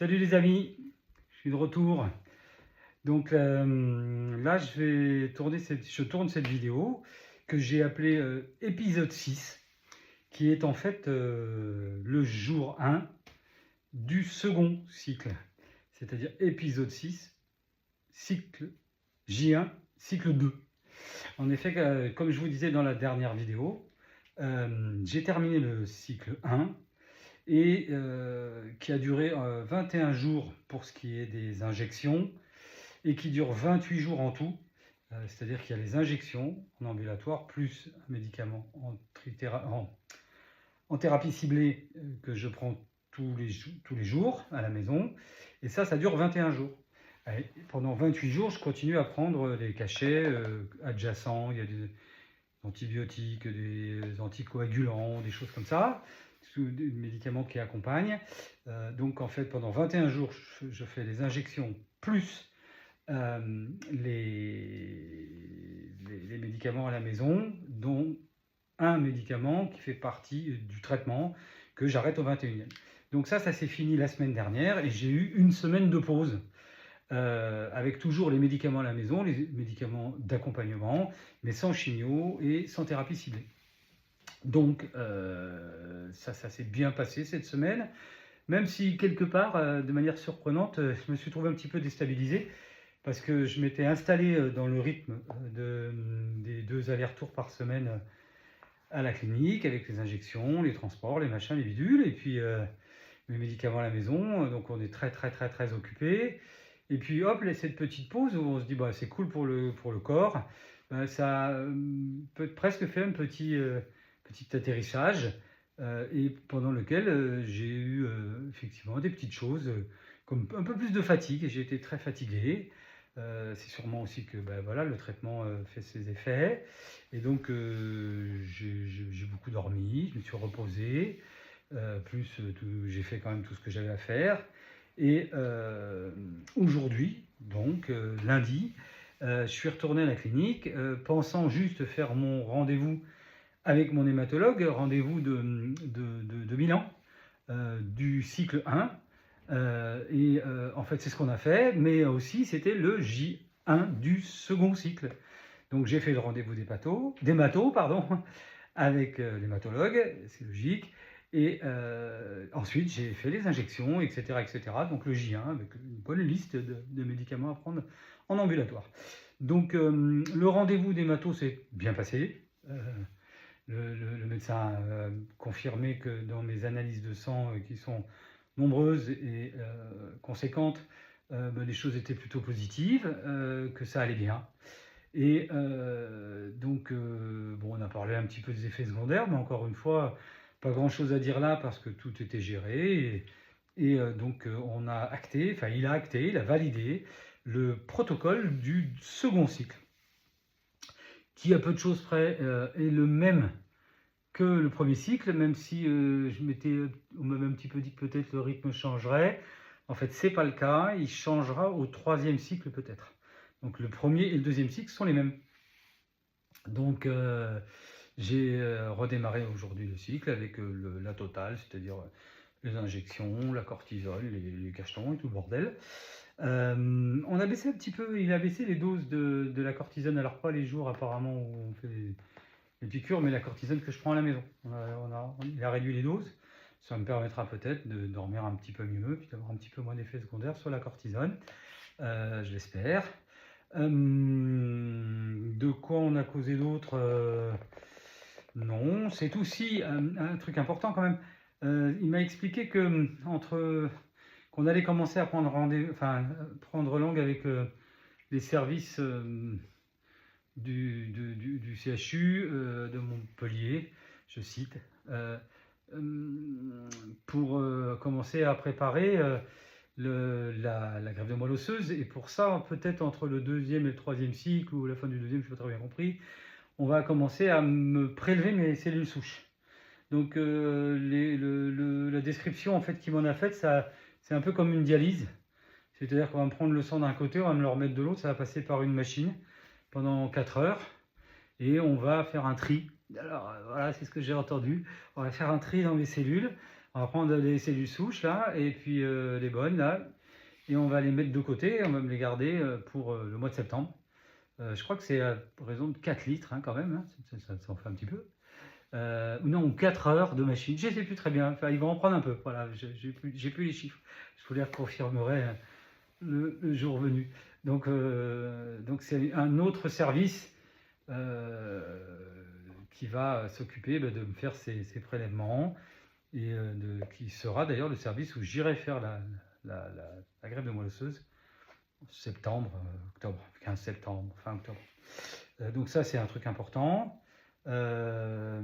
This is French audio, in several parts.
Salut les amis, je suis de retour. Donc là, je tourne cette vidéo que j'ai appelée épisode 6, qui est en fait le jour 1 du second cycle. C'est-à-dire épisode 6, cycle J1, cycle 2. En effet, comme je vous disais dans la dernière vidéo, j'ai terminé le cycle 1 et qui a duré 21 jours pour ce qui est des injections et qui dure 28 jours en tout. C'est-à-dire qu'il y a les injections en ambulatoire plus un médicament en thérapie ciblée que je prends tous les jours à la maison. Et ça dure 21 jours. Et pendant 28 jours, je continue à prendre les cachets adjacents. Il y a des antibiotiques, des anticoagulants, des choses comme ça, des médicaments qui accompagnent. Donc en fait, pendant 21 jours, je fais les injections plus les médicaments à la maison, dont un médicament qui fait partie du traitement que j'arrête au 21e. Donc ça s'est fini la semaine dernière et j'ai eu une semaine de pause. Avec toujours les médicaments à la maison, les médicaments d'accompagnement, mais sans chimio et sans thérapie ciblée. Donc ça s'est bien passé cette semaine, même si quelque part, de manière surprenante, je me suis trouvé un petit peu déstabilisé, parce que je m'étais installé dans le rythme des 2 allers-retours par semaine à la clinique, avec les injections, les transports, les machins, les bidules, et puis les médicaments à la maison, donc on est très occupé. Et puis hop, cette petite pause où on se dit bah, c'est cool pour le corps, bah, ça peut presque fait un petit atterrissage, et pendant lequel j'ai eu effectivement des petites choses comme un peu plus de fatigue. J'ai été très fatigué. C'est sûrement aussi que bah, voilà, le traitement fait ses effets. Et donc j'ai beaucoup dormi, je me suis reposé, j'ai fait quand même tout ce que j'avais à faire. Et aujourd'hui, donc lundi, je suis retourné à la clinique pensant juste faire mon rendez-vous avec mon hématologue, rendez-vous de bilan du cycle 1. En fait, c'est ce qu'on a fait, mais aussi c'était le J1 du second cycle. Donc j'ai fait le rendez-vous des matos, avec l'hématologue, c'est logique. Et ensuite, j'ai fait les injections, etc. Donc le J1 avec une bonne liste de médicaments à prendre en ambulatoire. Donc le rendez-vous des matos s'est bien passé. Le médecin a confirmé que dans mes analyses de sang, qui sont nombreuses et conséquentes, les choses étaient plutôt positives, que ça allait bien. Et donc, bon, on a parlé un petit peu des effets secondaires, mais encore une fois, pas grand-chose à dire là parce que tout était géré. Et donc, il a acté, il a validé le protocole du second cycle, qui à peu de choses près est le même que le premier cycle, même si on m'avait un petit peu dit que peut-être le rythme changerait. En fait, c'est pas le cas, il changera au 3e cycle peut-être. Donc le premier et le 2e cycle sont les mêmes. Donc j'ai redémarré aujourd'hui le cycle avec la totale, c'est-à-dire les injections, la cortisone, les cachetons et tout le bordel. On a baissé un petit peu, il a baissé les doses de la cortisone, alors pas les jours apparemment où on fait les piqûres, mais la cortisone que je prends à la maison. Il a réduit les doses, ça me permettra peut-être de dormir un petit peu mieux, puis d'avoir un petit peu moins d'effets secondaires sur la cortisone, je l'espère. De quoi on a causé d'autre? Non, c'est aussi un truc important quand même. Il m'a expliqué que qu'on allait commencer à prendre langue avec les services du CHU de Montpellier, je cite, pour commencer à préparer la greffe de moelle osseuse. Et pour ça, peut-être entre le 2e et le 3e cycle, ou la fin du 2e, je n'ai pas très bien compris, on va commencer à me prélever mes cellules souches. Donc la description en fait qu'il m'en a faite, c'est un peu comme une dialyse. C'est-à-dire qu'on va me prendre le sang d'un côté, on va me le remettre de l'autre, ça va passer par une machine pendant 4 heures, et on va faire un tri. Alors voilà, c'est ce que j'ai entendu. On va faire un tri dans mes cellules. On va prendre les cellules souches là, et puis les bonnes là, et on va les mettre de côté, on va me les garder pour le mois de septembre. Je crois que c'est à raison de 4 litres quand même, hein, ça en fait un petit peu. Non, ou 4 heures de machine, je ne sais plus très bien, enfin, ils vont en prendre un peu, voilà, j'ai plus les chiffres, je vous les reconfirmerai le jour venu. Donc c'est un autre service qui va s'occuper de me faire ces prélèvements, et qui sera d'ailleurs le service où j'irai faire la greffe de moelle osseuse septembre, octobre, 15 septembre, fin octobre. Donc ça, c'est un truc important. Voilà.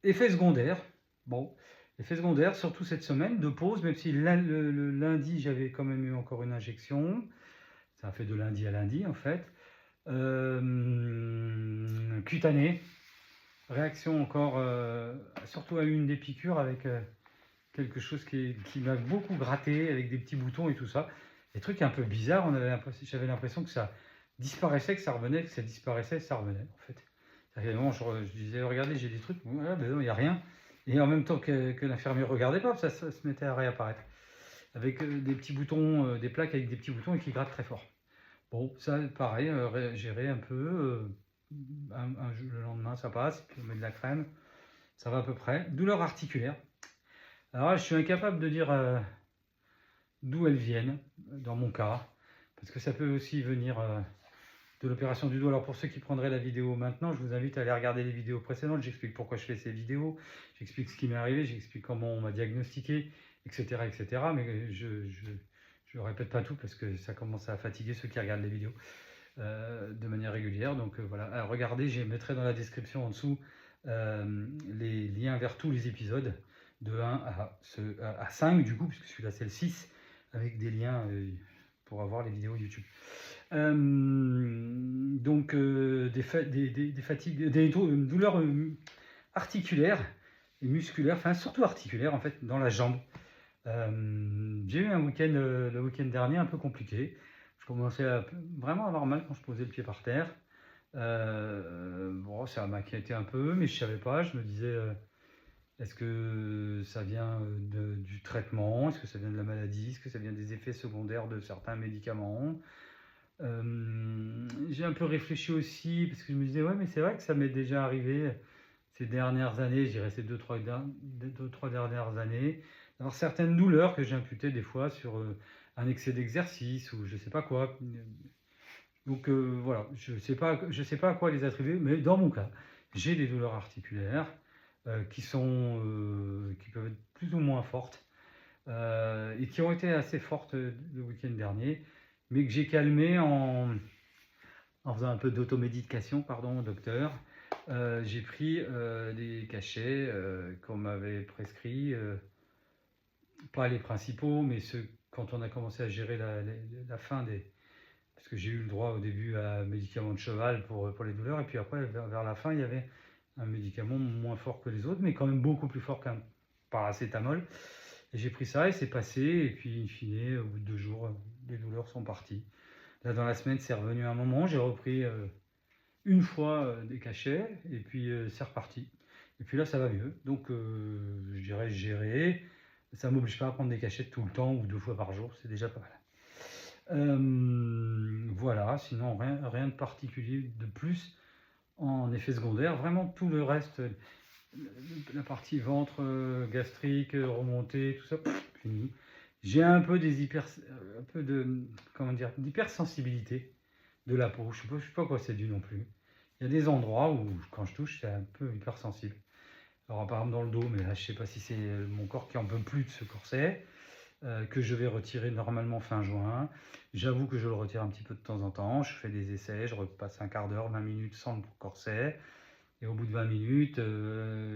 Effet secondaire. Bon, effet secondaire, surtout cette semaine de pause, même si le lundi, j'avais quand même eu encore une injection. Ça a fait de lundi à lundi, en fait. Cutanée. Réaction encore, surtout à une des piqûres avec quelque chose qui m'a beaucoup gratté, avec des petits boutons et tout ça. Des trucs un peu bizarres, j'avais l'impression que ça disparaissait, que ça revenait, que ça disparaissait, que ça revenait, en fait. Je disais, regardez, j'ai des trucs, voilà, ben non, il n'y a rien. Et en même temps que l'infirmière ne regardait pas, ça se mettait à réapparaître. Avec des petits boutons, des plaques avec des petits boutons et qui grattent très fort. Bon, ça, pareil, gérer un peu. Le lendemain, ça passe, puis on met de la crème, ça va à peu près. Douleur articulaire. Alors là, je suis incapable de dire d'où elles viennent, dans mon cas, parce que ça peut aussi venir de l'opération du dos. Alors pour ceux qui prendraient la vidéo maintenant, je vous invite à aller regarder les vidéos précédentes. J'explique pourquoi je fais ces vidéos, j'explique ce qui m'est arrivé, j'explique comment on m'a diagnostiqué, etc., etc. Mais je ne répète pas tout parce que ça commence à fatiguer ceux qui regardent les vidéos de manière régulière. Donc voilà, alors, regardez, je mettrai dans la description en dessous les liens vers tous les épisodes, de 1 à 5 du coup, puisque celui-là c'est le 6, avec des liens pour avoir les vidéos YouTube. Donc des fatigues, des douleurs articulaires et musculaires, enfin surtout articulaires en fait, dans la jambe. J'ai eu un week-end, le week-end dernier, un peu compliqué. Je commençais à vraiment avoir mal quand je posais le pied par terre. Bon, ça m'inquiétait un peu, mais je savais pas. Je me disais, est-ce que ça vient du traitement? Est-ce que ça vient de la maladie? Est-ce que ça vient des effets secondaires de certains médicaments? J'ai un peu réfléchi aussi, parce que je me disais, ouais, mais c'est vrai que ça m'est déjà arrivé ces dernières années, je dirais ces 2-3 dernières années, d'avoir certaines douleurs que j'imputais des fois sur un excès d'exercice ou je sais pas quoi. Donc voilà, je sais pas à quoi les attribuer, mais dans mon cas, j'ai des douleurs articulaires qui peuvent être plus ou moins fortes et qui ont été assez fortes le week-end dernier, mais que j'ai calmé en faisant un peu d'automédication, pardon, au docteur. J'ai pris des cachets qu'on m'avait prescrits, pas les principaux, mais ceux quand on a commencé à gérer la fin des... Parce que j'ai eu le droit au début à un médicament de cheval pour les douleurs, et puis après, vers la fin, il y avait un médicament moins fort que les autres, mais quand même beaucoup plus fort qu'un paracétamol. Et j'ai pris ça et c'est passé, et puis in fine, au bout de 2 jours, les douleurs sont parties. Là, dans la semaine, c'est revenu un moment, j'ai repris une fois des cachets, et puis c'est reparti. Et puis là, ça va mieux. Donc, je dirais gérer. Ça ne m'oblige pas à prendre des cachets tout le temps ou 2 fois par jour, c'est déjà pas mal. Voilà, sinon rien de particulier de plus en effet secondaire. Vraiment tout le reste, la partie ventre, gastrique, remontée, tout ça, fini. J'ai un peu d'hypersensibilité de la peau. Je sais pas quoi c'est dû non plus. Il y a des endroits où quand je touche, c'est un peu hypersensible. Alors par exemple dans le dos, mais là je sais pas si c'est mon corps qui en peut plus de ce corset. Que je vais retirer normalement fin juin. J'avoue que je le retire un petit peu de temps en temps. Je fais des essais, je repasse un quart d'heure, 20 minutes sans le corset. Et au bout de 20 minutes,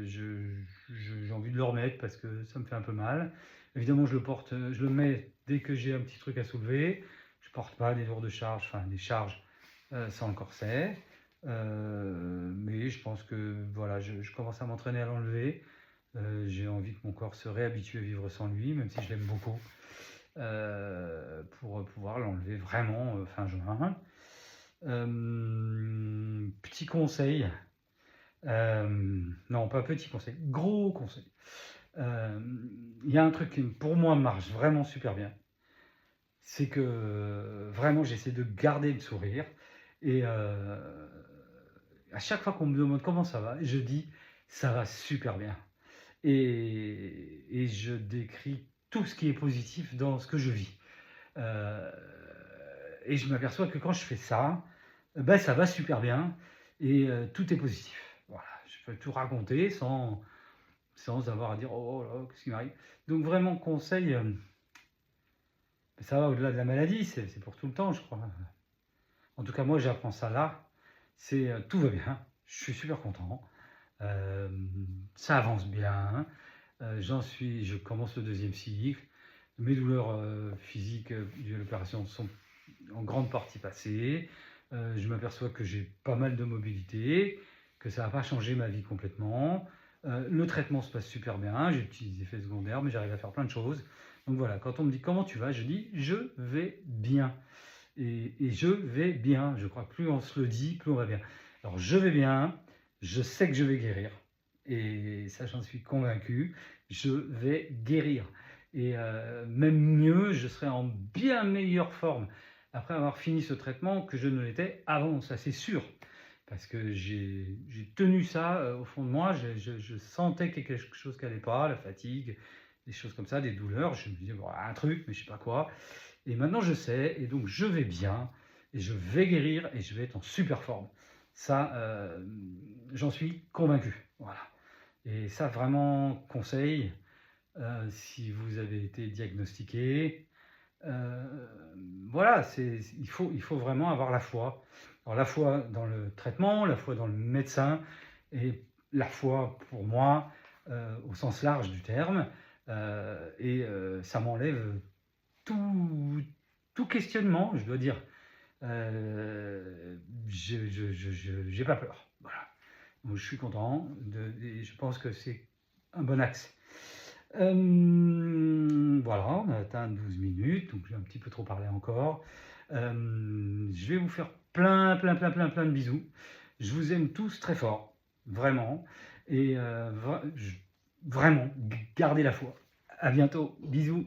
j'ai envie de le remettre parce que ça me fait un peu mal. Évidemment, je le mets dès que j'ai un petit truc à soulever. Je ne porte pas des lourdes charges, enfin des charges sans le corset. Mais je pense que voilà, je commence à m'entraîner à l'enlever. J'ai envie que mon corps se réhabitue à vivre sans lui, même si je l'aime beaucoup, pour pouvoir l'enlever vraiment fin juin. Petit conseil, Non, pas petit conseil, gros conseil. Il y a un truc qui, pour moi, marche vraiment super bien. C'est que vraiment, j'essaie de garder le sourire. Et à chaque fois qu'on me demande comment ça va, je dis ça va super bien. Et je décris tout ce qui est positif dans ce que je vis. Euh, et je m'aperçois que quand je fais ça, ben, ça va super bien et tout est positif. Voilà, je peux tout raconter sans avoir à dire oh là, qu'est-ce qui m'arrive. Donc vraiment conseil, ça va au-delà de la maladie, c'est pour tout le temps, je crois. En tout cas, moi j'apprends ça là, c'est tout va bien, je suis super content, euh, ça avance bien, je commence le deuxième cycle, mes douleurs physiques dues à l'opération sont en grande partie passées. Je m'aperçois que j'ai pas mal de mobilité, que ça n'a pas changé ma vie complètement. Le traitement se passe super bien, j'ai des petits effets secondaires, mais j'arrive à faire plein de choses. Donc voilà, quand on me dit comment tu vas, je dis je vais bien. Et je vais bien. Je crois que plus on se le dit, plus on va bien. Alors je vais bien, je sais que je vais guérir. Et ça, j'en suis convaincu. Je vais guérir. Et même mieux, je serai en bien meilleure forme après avoir fini ce traitement que je ne l'étais avant. Ça, c'est sûr. Parce que j'ai tenu ça au fond de moi. Je sentais qu'il y avait quelque chose qui n'allait pas, la fatigue, des choses comme ça, des douleurs. Je me disais, bon, un truc, mais je ne sais pas quoi. Et maintenant, je sais. Et donc, je vais bien. Et je vais guérir. Et je vais être en super forme. Ça, j'en suis convaincu. Voilà. Et ça, vraiment, conseil, si vous avez été diagnostiqué, voilà, il faut vraiment avoir la foi. Alors, la foi dans le traitement, la foi dans le médecin, et la foi, pour moi, au sens large du terme. Ça m'enlève tout questionnement, je dois dire. J'ai pas peur. Voilà. Donc, je suis content et je pense que c'est un bon axe. Voilà, on a atteint 12 minutes, donc j'ai un petit peu trop parlé encore. Je vais vous faire plein de bisous. Je vous aime tous très fort, vraiment. Et vraiment, gardez la foi. À bientôt, bisous.